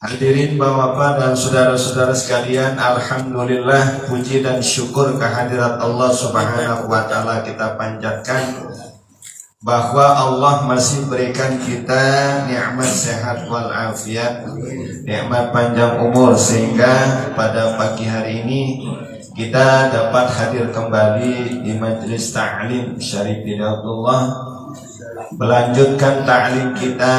Hadirin Bapak dan saudara-saudara sekalian, alhamdulillah, puji dan syukur kehadirat Allah Subhanahu wa taala kita panjatkan bahwa Allah masih berikan kita nikmat sehat wal afiat, nikmat panjang umur, sehingga pada pagi hari ini kita dapat hadir kembali di majelis ta'lim Syarif Hidayatullah, melanjutkan ta'lim kita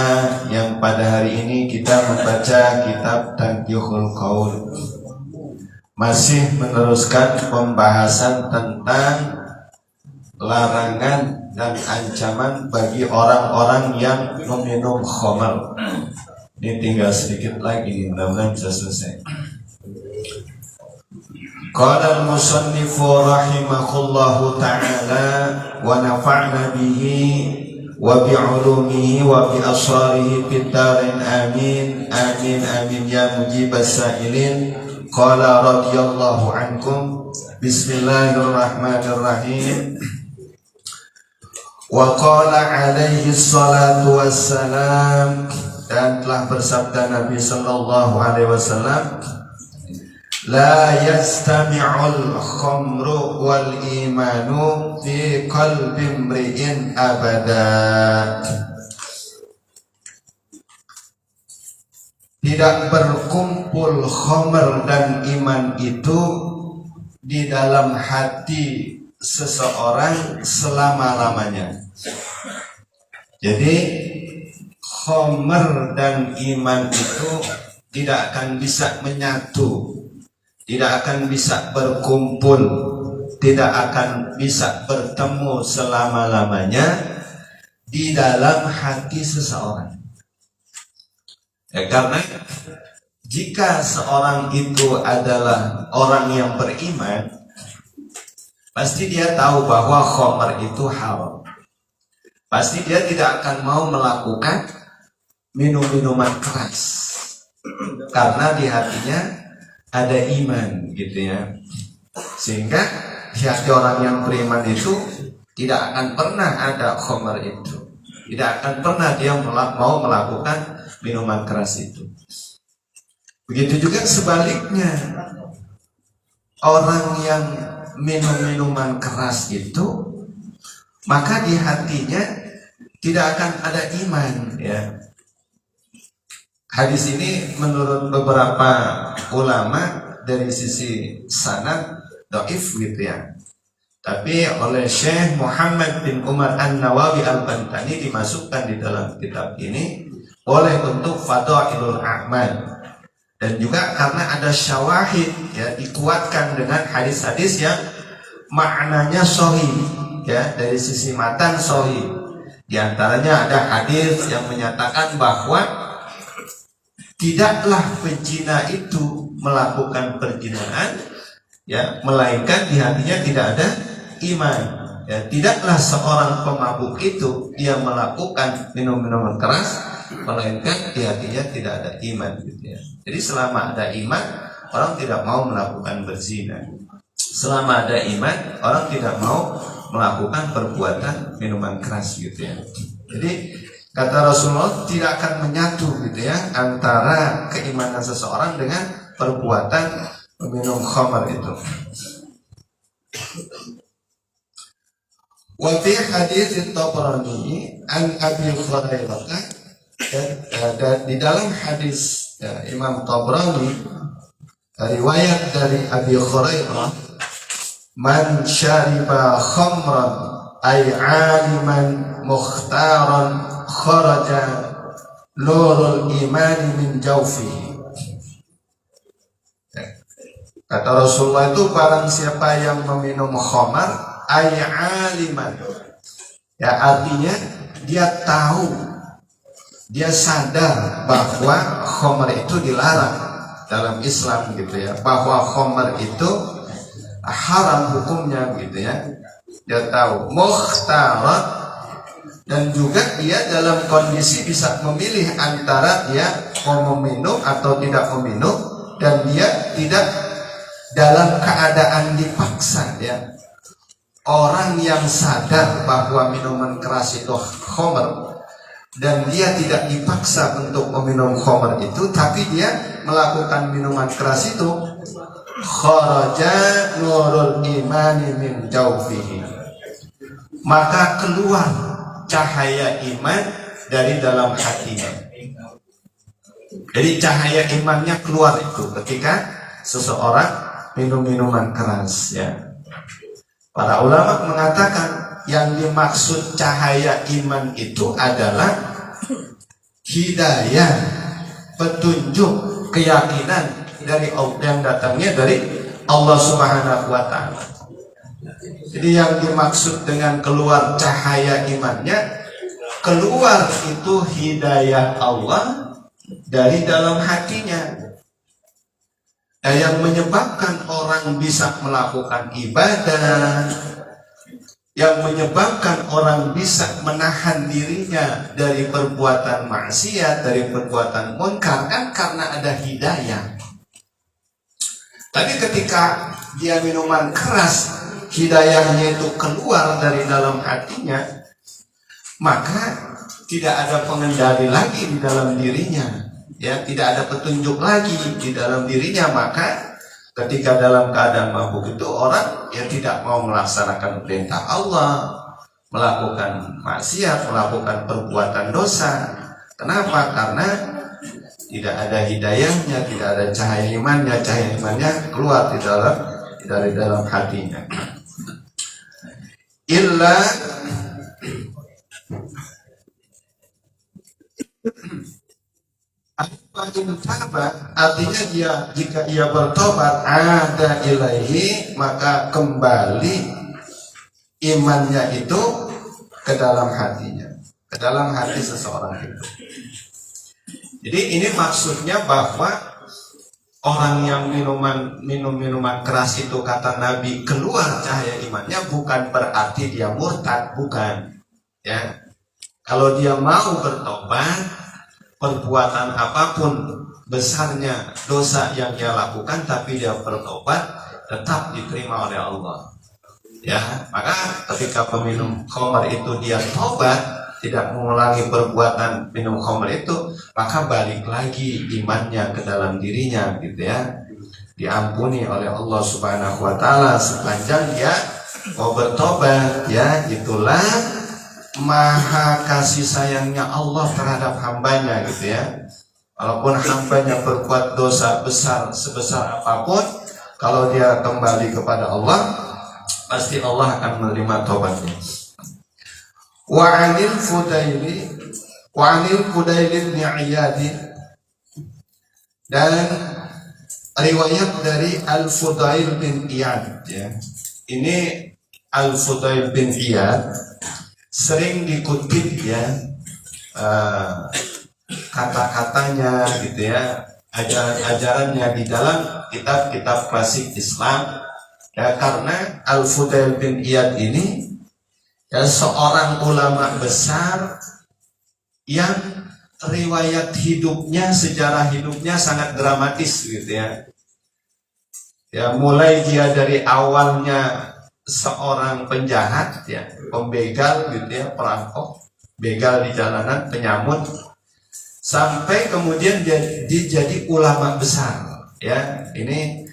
yang pada hari ini kita membaca kitab Tanqihul Qaul, masih meneruskan pembahasan tentang larangan dan ancaman bagi orang-orang yang meminum khamar. Ini tinggal sedikit lagi, mudah-mudahan bisa selesai. Qala al-musannifu rahimahullahu ta'ala wa nafa'na bihi wa bi'ulumihi wa bi asrarihi fid darin amin amin amin ya mujibas sa'ilin. Qala radhiyallahu ankum. Bismillahirrahmanirrahim. Wa qala alaihi salatu wassalam, dan telah bersabda Nabi sallallahu alaihi wasallam, la yastami'ul khamru wal imanu fi qalbi imri'in abada. Tidak berkumpul khamr dan iman itu di dalam hati seseorang selama-lamanya. Jadi khamr dan iman itu tidak akan bisa menyatu, tidak akan bisa berkumpul, tidak akan bisa bertemu selama-lamanya di dalam hati seseorang. Karena jika seorang itu adalah orang yang beriman, pasti dia tahu bahwa khamr itu haram. Pasti dia tidak akan mau melakukan minum-minuman keras, karena di hatinya ada iman, gitu ya. Sehingga di hati orang yang beriman itu tidak akan pernah ada khamr itu, tidak akan pernah dia mau melakukan minuman keras itu. Begitu juga sebaliknya, orang yang minum minuman keras itu, maka di hatinya tidak akan ada iman, ya. Hadis ini menurut beberapa ulama dari sisi sanad dhaif, gitu ya. Tapi oleh Syekh Muhammad bin Umar An-Nawawi Al-Bantani dimasukkan di dalam kitab ini oleh untuk Fadailul A'mal, dan juga karena ada syawahid, ya, dikuatkan dengan hadis-hadis yang maknanya sahih, ya, dari sisi matan sahih. Di antaranya ada hadis yang menyatakan bahwa tidaklah pezina itu melakukan perzinahan, ya, melainkan di hatinya tidak ada iman. Ya, tidaklah seorang pemabuk itu dia melakukan minum-minuman keras, melainkan di hatinya tidak ada iman, gitu ya. Jadi selama ada iman, orang tidak mau melakukan berzina. Selama ada iman, orang tidak mau melakukan perbuatan minuman keras, gitu ya. Jadi kata Rasulullah, tidak akan menyatu, gitu ya, antara keimanan seseorang dengan perbuatan meminum khamar itu. Wa fi hadits Tabrani an Abi Hurairah, dan di dalam hadis, ya, Imam Tabrani, riwayat dari Abi Hurairah, man syariba khamran ay aliman mukhtaran kharaja nurul imani min jawfihi. Kata Rasulullah itu, barang siapa yang meminum khamar ay aliman, ya, artinya dia tahu, dia sadar bahwa khamar itu dilarang dalam Islam, gitu ya, bahwa khamar itu haram hukumnya, gitu ya. Dia tahu mukhtarat, dan juga dia dalam kondisi bisa memilih antara dia mau meminum atau tidak meminum, dan dia tidak dalam keadaan dipaksa, ya. Orang yang sadar bahwa minuman keras itu khamr, dan dia tidak dipaksa untuk meminum khamr itu, tapi dia melakukan minuman keras itu, kharaja nurul imani min jawfihi, maka keluar cahaya iman dari dalam hatinya. Jadi cahaya imannya keluar itu ketika seseorang minum minuman keras, ya. Para ulama mengatakan yang dimaksud cahaya iman itu adalah hidayah, petunjuk, keyakinan dari yang datangnya dari Allah Subhanahu wa taala. Jadi yang dimaksud dengan keluar cahaya imannya, keluar itu hidayah Allah dari dalam hatinya. Yang menyebabkan orang bisa melakukan ibadah, yang menyebabkan orang bisa menahan dirinya dari perbuatan maksiat, dari perbuatan munkar, kan karena ada hidayah. Tapi ketika dia minuman keras, hidayahnya itu keluar dari dalam hatinya, maka tidak ada pengendali lagi di dalam dirinya, ya, tidak ada petunjuk lagi di dalam dirinya. Maka ketika dalam keadaan mabuk itu orang yang tidak mau melaksanakan perintah Allah, melakukan maksiat, melakukan perbuatan dosa. Kenapa? Karena tidak ada hidayahnya, tidak ada cahaya imannya keluar dari dalam hatinya. Illa artinya jika ia bertobat, ada ilaihi, maka kembali imannya itu ke dalam hatinya, ke dalam hati seseorang itu. Jadi ini maksudnya bahwa orang yang minum minuman keras itu, kata Nabi, keluar cahaya imannya, bukan berarti dia murtad, bukan, ya. Kalau dia mau bertobat, perbuatan apapun besarnya dosa yang dia lakukan, tapi dia bertobat, tetap diterima oleh Allah, ya. Maka ketika peminum khamr itu dia tobat, tidak mengulangi perbuatan minum khamr itu, maka balik lagi imannya ke dalam dirinya, gitu ya. Diampuni oleh Allah Subhanahu wa taala sepanjang dia mau bertobat, ya. Itulah maha kasih sayangnya Allah terhadap hambanya, gitu ya. Walaupun hambanya berbuat dosa besar sebesar apapun, kalau dia kembali kepada Allah, pasti Allah akan menerima tobatnya. Wa 'anil Fudail bin Iyad, dan riwayat dari Al-Fudail bin Iyad, ya. Ini Al-Fudail bin Iyad sering dikutip, ya, kata-katanya, gitu ya, ajaran-ajarannya di dalam kitab-kitab klasik Islam, ya, karena Al-Fudail bin Iyad ini, ya, seorang ulama besar yang riwayat hidupnya, sejarah hidupnya sangat dramatis, gitu ya. Ya, mulai dia dari awalnya seorang penjahat, ya, pembegal, gitu ya, perampok, begal di jalanan, penyamut, sampai kemudian dia jadi ulama besar, ya. Ini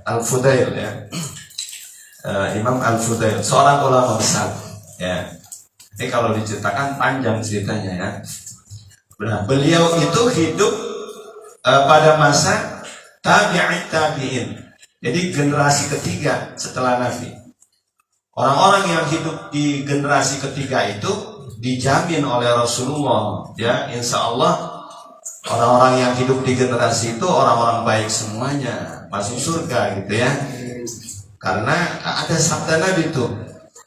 Al-Fudail, ya, Imam Al-Fudail, seorang ulama besar, ya. Ini kalau diceritakan panjang ceritanya, ya. Nah, beliau itu hidup pada masa tabi'in, jadi generasi ketiga setelah Nabi. Orang-orang yang hidup di generasi ketiga itu dijamin oleh Rasulullah, ya, insya Allah orang-orang yang hidup di generasi itu orang-orang baik semuanya, masuk surga, gitu ya. Karena ada sabda Nabi itu,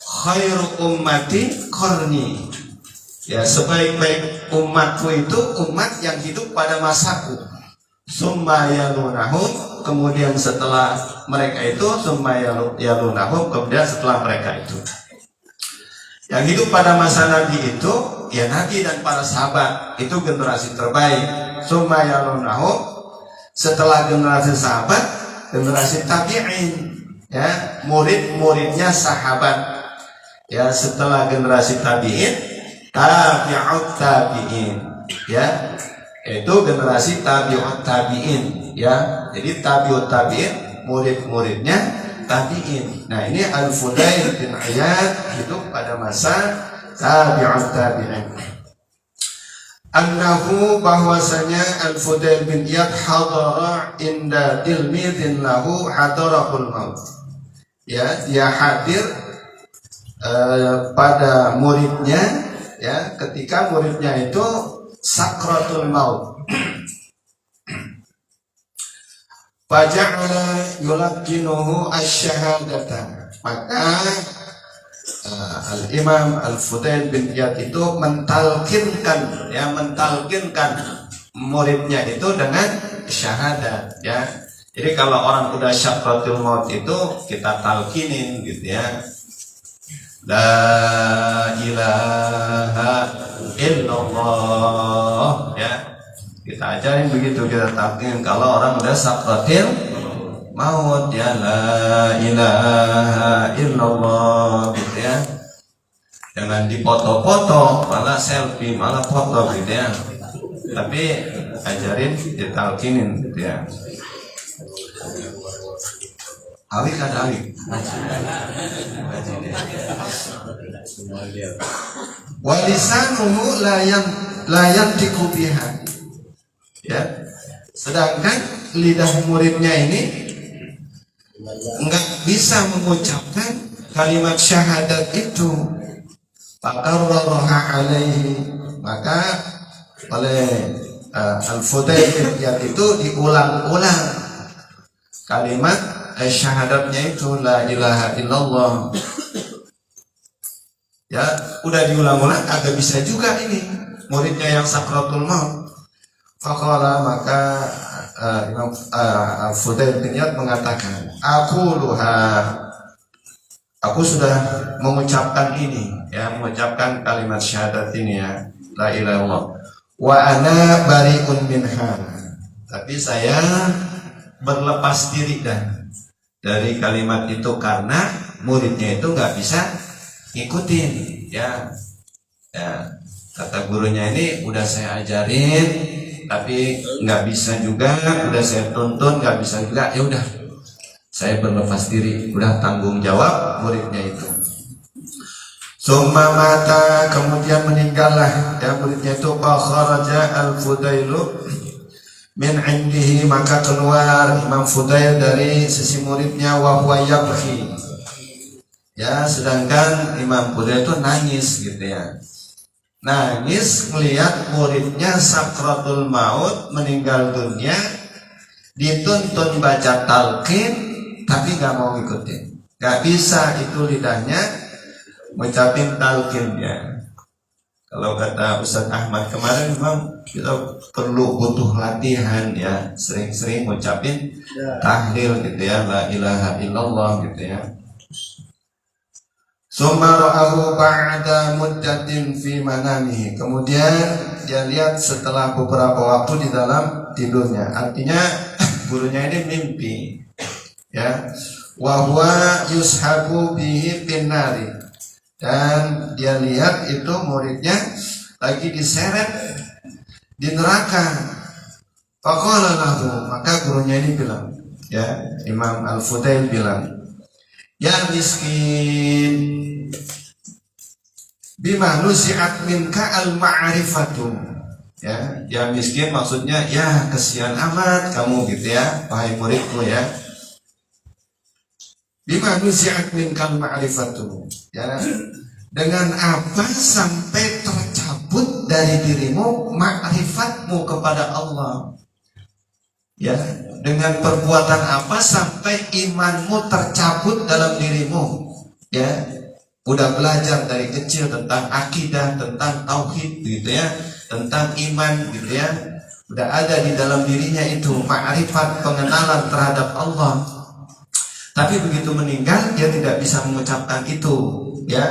khairu ummati qarni, ya, sebaik-baik umatku itu umat yang hidup pada masaku. Summa yalunahum, kemudian setelah mereka itu, summa yalunahum, kemudian setelah mereka itu. Yang hidup pada masa Nabi itu, ya, Nabi dan para sahabat, itu generasi terbaik. Summa yalunahum, setelah generasi sahabat, generasi tabi'in, ya, murid-muridnya sahabat, ya. Setelah generasi tabi'in, tabi'ut tabi'in, ya, itu generasi tabi'ut tabi'in, ya. Jadi tabi'ut tabi'in murid-muridnya tabi'in. Nah, ini Al-Fudail bin Iyad hidup pada masa tabi'ut tabi'in. Annahu, bahwasanya Al-Fudail bin Iyad hadara inda tilmidin lahu hadarahul maut. Ya, dia hadir pada muridnya, ya, ketika muridnya itu sakratul maut. Faja'ala yulaqqinuhu asy-syahadata. Maka Al-Imam Al-Fudail bin Iyad itu mentalkinkan muridnya itu dengan syahadat, ya. Jadi kalau orang udah syakratul maut itu kita talkinin gitu, ya. La ilaha illallah, ya. Kita ajarin begitu, kita talkinin kalau orang udah sakratul maut, ya, la ilaha illallah gitu, ya. Jangan dipoto-foto, malah selfie, malah foto gitu, ya. Tapi ajarin ditalkinin gitu, ya. Awik ada awik. Walisanuhu layan dikubiha, ya. Sedangkan lidah muridnya ini enggak bisa mengucapkan kalimat syahadat itu. Faqarraraha alaihi, maka oleh Al-Fudail bin Iyad itu diulang-ulang kalimat syahadatnya itu, la ilaha illallah. Ya, udah diulang-ulang agak bisa juga ini muridnya yang sakratul maut. Faqala, maka Imam Fudail bin Iyad mengatakan, aku sudah mengucapkan ini, ya, mengucapkan kalimat syahadat ini, ya, la ilaha illallah. Wa ana bari'un minha, tapi saya berlepas diri dari kalimat itu karena muridnya itu nggak bisa ngikutin, ya. Ya, kata gurunya ini udah saya ajarin tapi nggak bisa juga, udah saya tuntun nggak bisa juga, ya udah saya berlepas diri, udah tanggung jawab muridnya itu. Summa mata, kemudian meninggallah, ya, muridnya itu. Kharaja Al-Fudailu min indihi, maka keluar Imam Fudail dari sisi muridnya, wa huwa yabki, ya, sedangkan Imam Fudail itu nangis gitu, ya. Nangis melihat muridnya sakratul maut, meninggal dunia, dituntun baca talqin tapi gak mau ngikutin, gak bisa itu lidahnya ngucapin talqinnya. Kalau kata Ustaz Ahmad kemarin, memang kita perlu butuh latihan, ya, sering-sering ngucapin tahlil gitu, ya, la ilaha illallah gitu, ya. Summa ra'ahu ba'da muddatin fi manamihi, kemudian dia lihat setelah beberapa waktu di dalam tidurnya, artinya gurunya ini mimpi, ya. Wa huwa yushabu bihi pinnari, dan dia lihat itu muridnya lagi diseret di neraka. Faqala lahu, maka gurunya ini bilang, ya, Imam Al-Fudail bilang, ya miskin, bima nusi'at minka al-ma'rifatu, ya, ya miskin maksudnya, ya, kesian amat kamu gitu, ya, wahai muridku, ya. Bima nusi'at minka al-ma'rifatu, ya, dengan apa sampai tercabut dari dirimu ma'rifatmu kepada Allah, ya, dengan perbuatan apa sampai imanmu tercabut dalam dirimu, ya. Udah belajar dari kecil tentang akidah, tentang tauhid gitu, ya, tentang iman gitu, ya, udah ada di dalam dirinya itu ma'rifat, pengenalan terhadap Allah, tapi begitu meninggal dia tidak bisa mengucapkan itu, ya,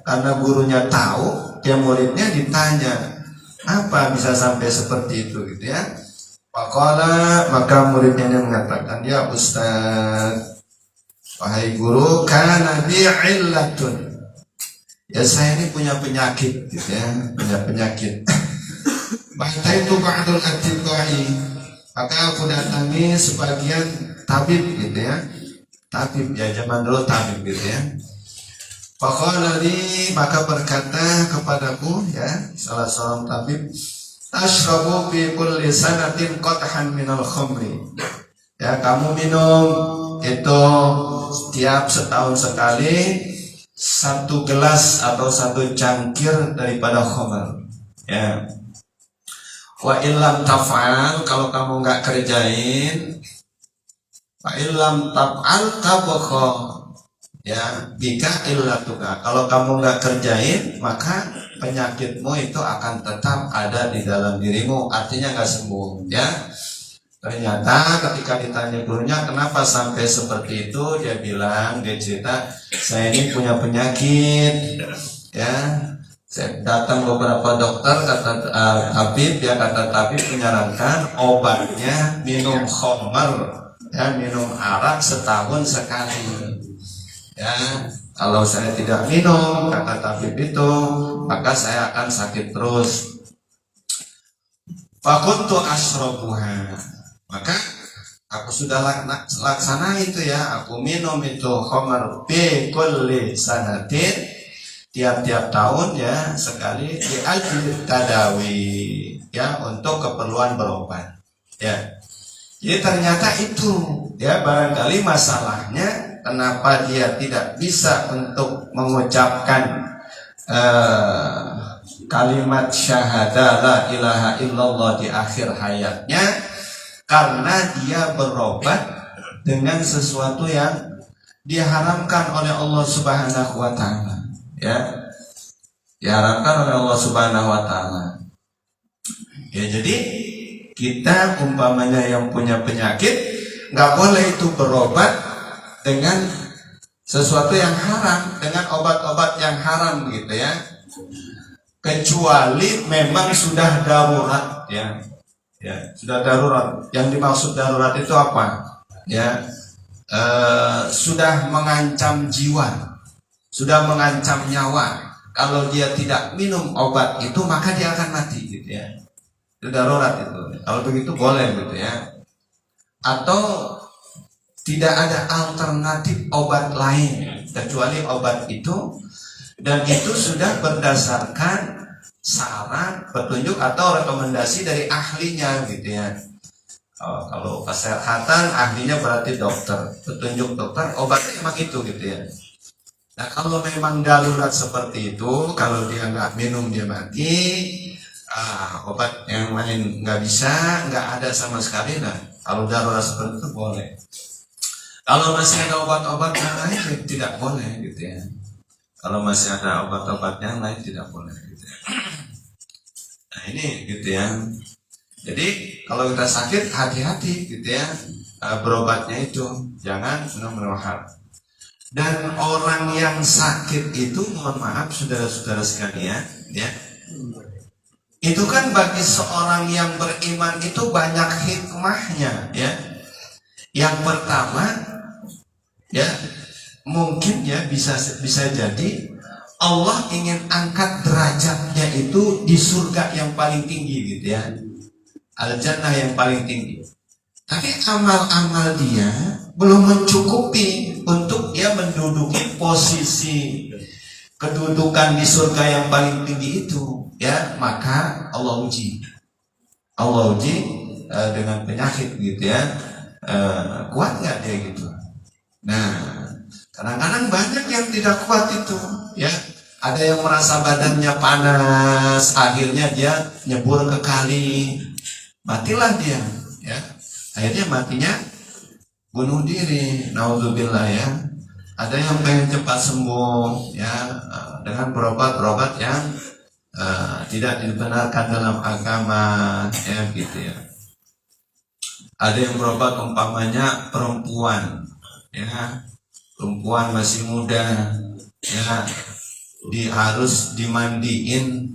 karena gurunya tahu, dia muridnya ditanya apa bisa sampai seperti itu gitu, ya. Faqala, maka muridnya mengatakan, ya Ustaz, wahai guru, kana bi illatun, ya saya ini punya penyakit gitu ya, punya penyakit. Bahkan itu ba'dul atiqai, maka aku datangi sebagian tabib gitu ya, tabib ya, zaman dulu tabib gitu ya. Faqala li, maka berkata kepadaku ya salah seorang tabib, ashrabu fi kulli sanatin qadhan minal khamri. Ya, kamu minum itu setiap setahun sekali 1 gelas atau 1 cangkir daripada khamr. Ya. Wa illam taf'al, kalau kamu nggak kerjain, wa illam taf'al tabakha. Ya, bika illatuka. Kalau kamu nggak kerjain, maka penyakitmu itu akan tetap ada di dalam dirimu, artinya nggak sembuh. Ya, ternyata ketika ditanya gurunya kenapa sampai seperti itu, dia bilang, dia cerita, saya ini punya penyakit. Ya, saya datang beberapa dokter, kata tabib, ya kata tabib menyarankan obatnya minum khamr, ya minum arak setahun sekali. Ya, kalau saya tidak minum, kata tabib itu, maka saya akan sakit terus. Fakuntu asrobuha, maka aku sudah laksana itu ya, aku minum itu khamr bi kulli sanatin, tiap-tiap tahun ya sekali, di ajli tadawi, ya untuk keperluan berobat. Ya, jadi ternyata itu ya, barangkali masalahnya kenapa dia tidak bisa untuk mengucapkan kalimat syahadah la ilaha illallah di akhir hayatnya, karena dia berobat dengan sesuatu yang diharamkan oleh Allah Subhanahu wa taala. Ya, diharamkan oleh Allah Subhanahu wa taala. Ya, jadi kita umpamanya yang punya penyakit nggak boleh itu berobat dengan sesuatu yang haram, dengan obat-obat yang haram gitu ya, kecuali memang sudah darurat ya, ya sudah darurat. Yang dimaksud darurat itu apa? Ya, sudah mengancam jiwa, sudah mengancam nyawa. Kalau dia tidak minum obat itu maka dia akan mati gitu ya. Itu darurat itu. Kalau begitu boleh gitu ya. Atau tidak ada alternatif obat lain kecuali obat itu, dan itu sudah berdasarkan saran, petunjuk atau rekomendasi dari ahlinya gitu ya. Kalau kesehatan ahlinya berarti dokter, petunjuk dokter, obatnya emang itu gitu ya. Nah, kalau memang darurat seperti itu, kalau dia nggak minum dia mati, obat yang lain nggak bisa, nggak ada sama sekali. Nah, kalau darurat seperti itu boleh. Kalau masih ada obat-obat yang lain tidak boleh gitu ya. Kalau masih ada obat-obat yang lain tidak boleh gitu ya. Nah, ini gitu ya. Jadi kalau kita sakit hati-hati gitu ya, berobatnya itu jangan minum haram. Dan orang yang sakit itu, mohon maaf saudara-saudara sekalian ya, itu kan bagi seorang yang beriman itu banyak hikmahnya ya. Yang pertama ya, mungkin ya bisa jadi Allah ingin angkat derajatnya itu di surga yang paling tinggi gitu ya, al-jannah yang paling tinggi. Tapi amal-amal dia belum mencukupi untuk dia menduduki posisi kedudukan di surga yang paling tinggi itu ya. Maka Allah uji dengan penyakit gitu ya. Kuat nggak dia gitu. Nah, kadang-kadang banyak yang tidak kuat itu ya. Ada yang merasa badannya panas, akhirnya dia nyebur ke kali, matilah dia ya. Akhirnya matinya bunuh diri, naudzubillah ya. Ada yang pengen cepat sembuh ya, dengan berobat-obat yang tidak dibenarkan dalam agama ya gitu ya. Ada yang berobat umpamanya perempuan ya, perempuan masih muda ya, harus dimandiin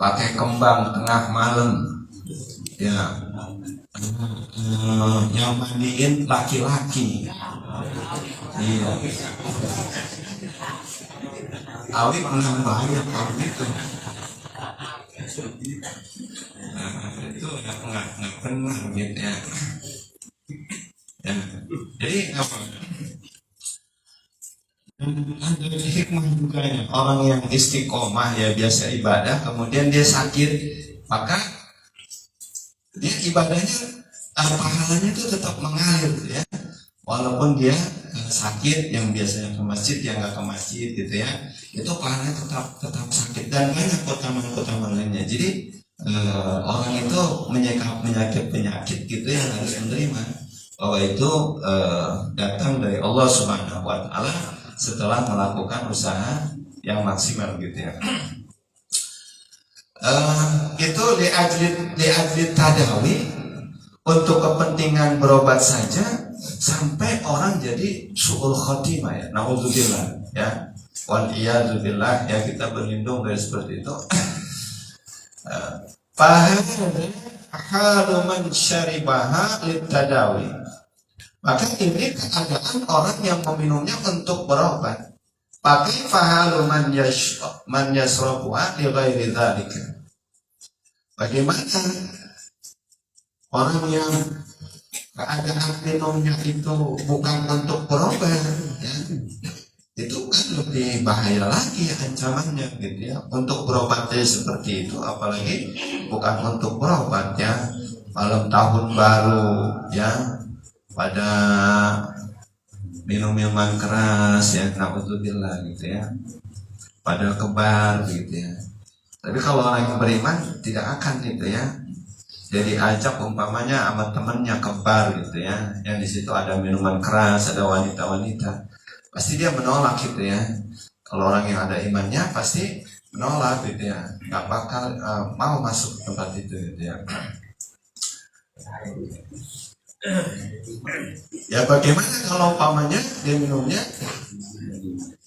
pakai kembang tengah malam ya, yang mandiin laki-laki iya. Awi menang bahaya kalau gitu. Itu nggak pernah gitu ya. Ya. Jadi apa? Ada hikmah juga ya. Orang yang istiqomah ya biasa ibadah, kemudian dia sakit, maka dia ibadahnya pahalanya itu tetap mengalir ya. Walaupun dia sakit, yang biasanya ke masjid yang nggak ke masjid gitu ya, itu pahalanya tetap sakit dan banyak keutamaan lainnya. Jadi orang itu menyakit penyakit gitu ya harus menerima bahwa itu datang dari Allah Subhanahu Wa Taala setelah melakukan usaha yang maksimal gitu ya. Itu diajli tadawi untuk kepentingan berobat saja sampai orang jadi su'ul khotimah ya, naudzubillah ya, wal iyadzubillah ya, kita berlindung dari seperti itu. Halu man syaribaha litadawi, maka ini keadaan orang yang meminumnya untuk berobat. Pakai fahalu man yasrabuha li ghairi dzalika. Bagaimana orang yang keadaan minumnya itu bukan untuk berobat ya, itu kan lebih bahaya lagi ancamannya gitu ya. Untuk berobatnya seperti itu, apalagi bukan untuk berobat ya, malam tahun baru ya, pada minum minuman keras ya, naudzubillah gitu ya, pada kebar gitu ya. Tapi kalau orang yang beriman tidak akan gitu ya. Jadi ajak umpamanya sama temennya kebar gitu ya, yang di situ ada minuman keras, ada wanita-wanita, pasti dia menolak gitu ya. Kalau orang yang ada imannya pasti menolak gitu ya, nggak bakal mau masuk ke tempat itu gitu ya. Ya bagaimana kalau umpamanya dia minumnya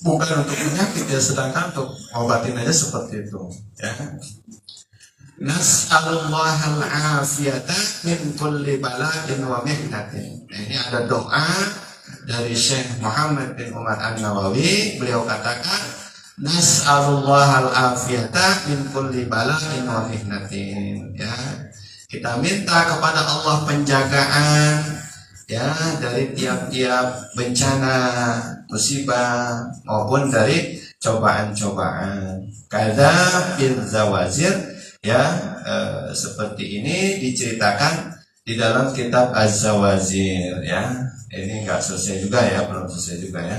bukan untuk penyakit ya, sedangkan untuk obatin aja seperti itu ya. Nas'alullah al-afiyata min kulli bala'in wa mihnatin. Nah, ini ada doa dari Syekh Muhammad bin Umar An-Nawawi. Beliau katakan nas'alullah al-afiyata min kulli bala'in wa mihnatin ya. Kita minta kepada Allah penjagaan ya dari tiap-tiap bencana, musibah maupun dari cobaan-cobaan. Kada bil zawazir ya, seperti ini diceritakan di dalam kitab Az-Zawazir ya. Ini enggak selesai juga ya, belum selesai juga ya.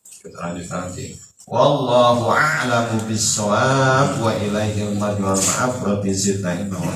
Kita lanjut nanti. Wallahu a'lamu bis-shawab wa ilaihil marji wal ma'af rabbi zidna ilma wa